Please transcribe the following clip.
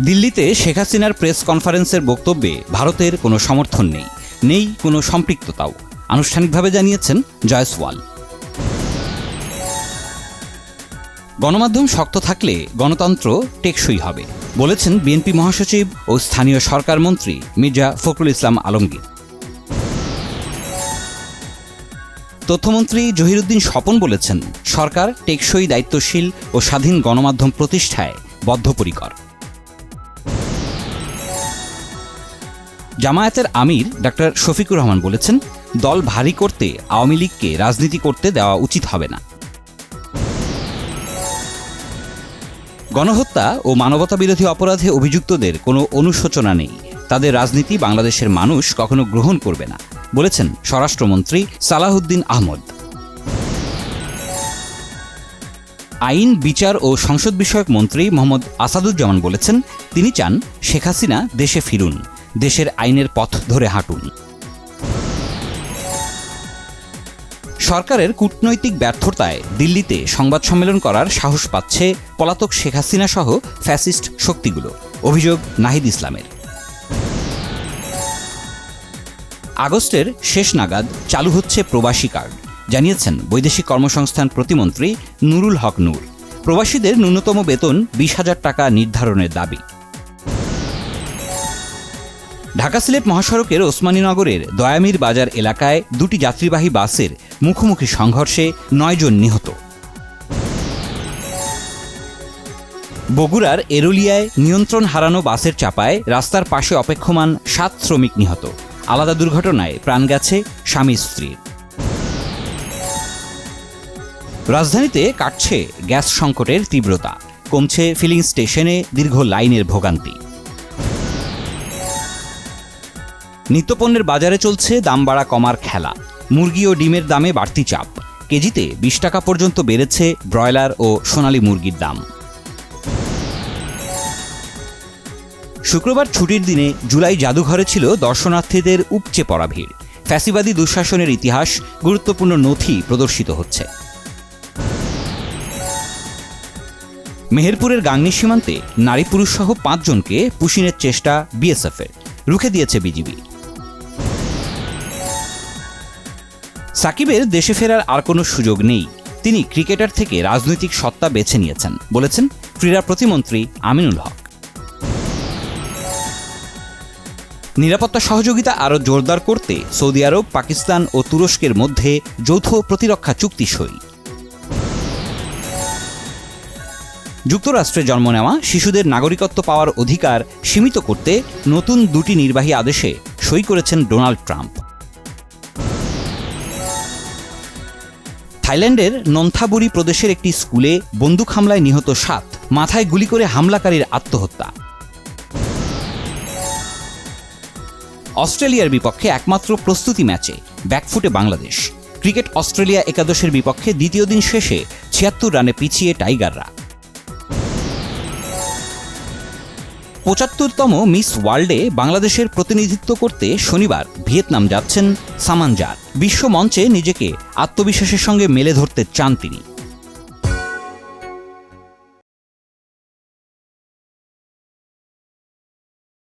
দিল্লিতে শেখ হাসিনার প্রেস কনফারেন্সের বক্তব্যে ভারতের কোনো সমর্থন নেই কোনো সম্পৃক্ততাও, আনুষ্ঠানিকভাবে জানিয়েছেন জয়সওয়াল। গণমাধ্যম শক্ত থাকলে গণতন্ত্র টেকসই হবে বলেছেন বিএনপি মহাসচিব ও স্থানীয় সরকার মন্ত্রী মির্জা ফখরুল ইসলাম আলমগীর। তথ্যমন্ত্রী জহিরুদ্দিন স্বপন বলেছেন, সরকার টেকসই, দায়িত্বশীল ও স্বাধীন গণমাধ্যম প্রতিষ্ঠায় বদ্ধপরিকর। জামায়াতের আমির ডাক্তার শফিকুর রহমান বলেছেন, দল ভারী করতে আওয়ামী লীগকে রাজনীতি করতে দেওয়া উচিত হবে না। গণহত্যা ও মানবতাবিরোধী অপরাধে অভিযুক্তদের কোনো অনুশোচনা নেই, তাদের রাজনীতি বাংলাদেশের মানুষ কখনো গ্রহণ করবে না বলেছেন স্বরাষ্ট্রমন্ত্রী সালাহউদ্দিন আহমদ। আইন, বিচার ও সংসদ বিষয়ক মন্ত্রী মোহাম্মদ আসাদুজ্জামান বলেছেন, তিনি চান শেখ হাসিনা দেশে ফিরুন, দেশের আইনের পথ ধরে হাঁটুন। সরকারের কূটনৈতিক ব্যর্থতায় দিল্লিতে সংবাদ সম্মেলন করার সাহস পাচ্ছে পলাতক শেখ হাসিনা সহ ফ্যাসিস্ট শক্তিগুলো, অভিযোগ নাহিদ ইসলামের। আগস্টের শেষ নাগাদ চালু হচ্ছে প্রবাসী কার্ড, জানিয়েছেন বৈদেশিক কর্মসংস্থান প্রতিমন্ত্রী নুরুল হক নূর। প্রবাসীদের ন্যূনতম বেতন 20,000 টাকা নির্ধারণের দাবি। ঢাকা সিলেট মহাসড়কের ওসমানীনগরের দয়ামির বাজার এলাকায় দুটি যাত্রীবাহী বাসের মুখোমুখি সংঘর্ষে 9 জন নিহত। বগুড়ার এরুলিয়ায় নিয়ন্ত্রণ হারানো বাসের চাপায় রাস্তার পাশে অপেক্ষমান 7 শ্রমিক নিহত। আলাদা দুর্ঘটনায় প্রাণ গেছে স্বামী স্ত্রীর। রাজধানীতে কাটছে গ্যাস সংকটের তীব্রতা, কমছে ফিলিং স্টেশনে দীর্ঘ লাইনের ভোগান্তি। নিত্যপণ্যের বাজারে চলছে দাম বাড়া কমার খেলা, মুরগি ও ডিমের দামে বাড়তি চাপ, কেজিতে 20 টাকা পর্যন্ত বেড়েছে ব্রয়লার ও সোনালী মুরগির দাম। শুক্রবার ছুটির দিনে জুলাই জাদুঘরে ছিল দর্শনার্থীদের উপচে পড়া ভিড়। ফ্যাসিবাদী দুঃশাসনের ইতিহাস, গুরুত্বপূর্ণ নথি প্রদর্শিত হচ্ছে। মেহেরপুরের গাংনী সীমান্তে নারী পুরুষ সহ 5 জনকে পুশিনের চেষ্টা বিএসএফের, রুখে দিয়েছে বিজিবি। সাকিবের দেশে ফেরার আর কোনো সুযোগ নেই, তিনি ক্রিকেটার থেকে রাজনৈতিক সত্তা বেছে নিয়েছেন বলেছেন ক্রীড়া প্রতিমন্ত্রী আমিনুল হক। নিরাপত্তা সহযোগিতা আরও জোরদার করতে সৌদি আরব, পাকিস্তান ও তুরস্কের মধ্যে যৌথ প্রতিরক্ষা চুক্তি সই। যুক্তরাষ্ট্রে জন্ম নেওয়া শিশুদের নাগরিকত্ব পাওয়ার অধিকার সীমিত করতে নতুন 2টি নির্বাহী আদেশে সই করেছেন ডোনাল্ড ট্রাম্প। থাইল্যান্ডের নন্থাবুরি প্রদেশের একটি স্কুলে বন্দুক হামলায় নিহত 7, মাথায় গুলি করে হামলাকারীর আত্মহত্যা। অস্ট্রেলিয়ার বিপক্ষে একমাত্র প্রস্তুতি ম্যাচে ব্যাকফুটে বাংলাদেশ। ক্রিকেট অস্ট্রেলিয়া একাদশের বিপক্ষে দ্বিতীয় দিন শেষে 76 রানে পিছিয়ে টাইগাররা। 75তম মিস ওয়ার্ল্ডে বাংলাদেশের প্রতিনিধিত্ব করতে শনিবার ভিয়েতনাম যাচ্ছেন সামানজার। বিশ্ব মঞ্চে নিজেকে আত্মবিশ্বাসের সঙ্গে মেলে ধরতে চান তিনি।